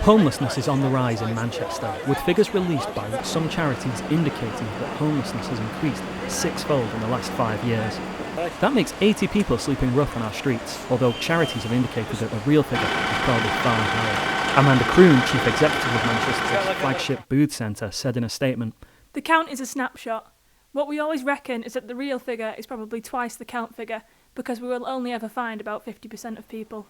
Homelessness is on the rise in Manchester, with figures released by some charities indicating that homelessness has increased sixfold in the last 5 years. That makes 80 people sleeping rough on our streets, although charities have indicated that the real figure is probably far higher. Amanda Croon, Chief Executive of Manchester's flagship Booth Centre, said in a statement, "The count is a snapshot. What we always reckon is that the real figure is probably twice the count figure, because we will only ever find about 50% of people."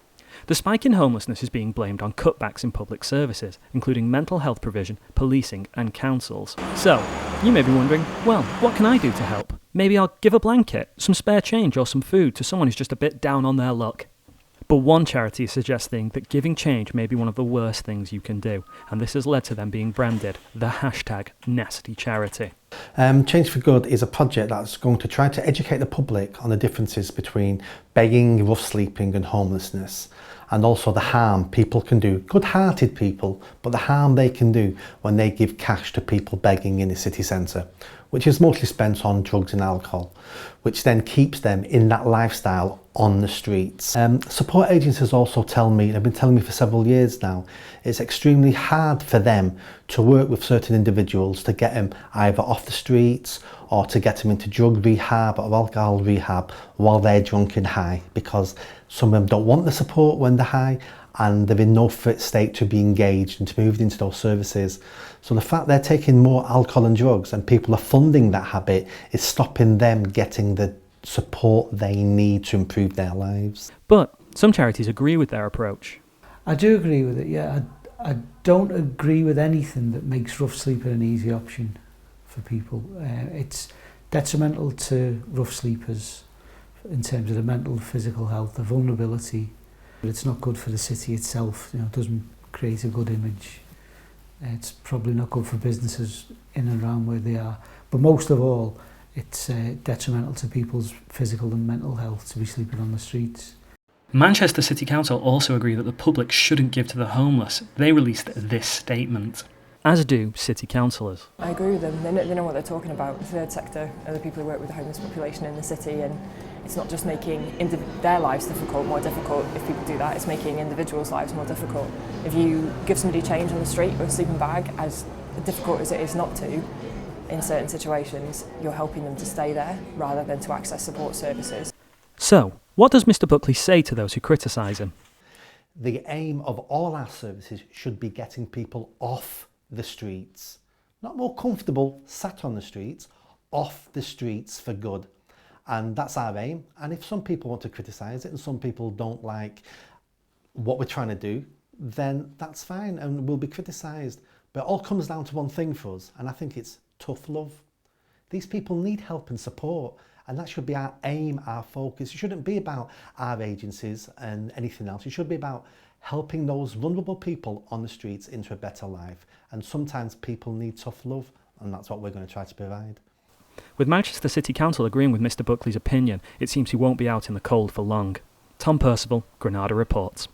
The spike in homelessness is being blamed on cutbacks in public services, including mental health provision, policing and councils. So, you may be wondering, well, what can I do to help? Maybe I'll give a blanket, some spare change or some food to someone who's just a bit down on their luck. But one charity is suggesting that giving change may be one of the worst things you can do, and this has led to them being branded the #nasty charity. Change for Good is a project that's going to try to educate the public on the differences between begging, rough sleeping and homelessness, and also the harm people can do, good-hearted people, but the harm they can do when they give cash to people begging in the city centre, which is mostly spent on drugs and alcohol, which then keeps them in that lifestyle on the streets. Support agencies also tell me, they've been telling me for several years now, it's extremely hard for them to work with certain individuals to get them either off the streets or to get them into drug rehab or alcohol rehab while they're drunk and high, because some of them don't want the support when they're high and they're in no fit state to be engaged and to move into those services. So the fact they're taking more alcohol and drugs and people are funding that habit is stopping them getting the support they need to improve their lives. But some charities agree with their approach. I do agree with it, yeah. I don't agree with anything that makes rough sleeping an easy option for people. It's detrimental to rough sleepers in terms of the mental and physical health, the vulnerability. It's not good for the city itself, it doesn't create a good image. It's probably not good for businesses in and around where they are. But most of all, it's detrimental to people's physical and mental health to be sleeping on the streets. Manchester City Council also agree that the public shouldn't give to the homeless. They released this statement, as do city councillors. I agree with them. They know what they're talking about. The third sector are the people who work with the homeless population in the city, and it's not just making their lives more difficult if people do that, it's making individuals' lives more difficult. If you give somebody change on the street or a sleeping bag, as difficult as it is not to, in certain situations, you're helping them to stay there rather than to access support services. So, what does Mr Buckley say to those who criticise him? The aim of all our services should be getting people off the streets. Not more comfortable sat on the streets, off the streets for good. And that's our aim. And if some people want to criticise it and some people don't like what we're trying to do, then that's fine and we'll be criticised. But it all comes down to one thing for us, and I think it's tough love. These people need help and support, and that should be our aim, our focus. It shouldn't be about our agencies and anything else. It should be about helping those vulnerable people on the streets into a better life. And sometimes people need tough love, and that's what we're going to try to provide. With Manchester City Council agreeing with Mr Buckley's opinion, it seems he won't be out in the cold for long. Tom Percival, Granada Reports.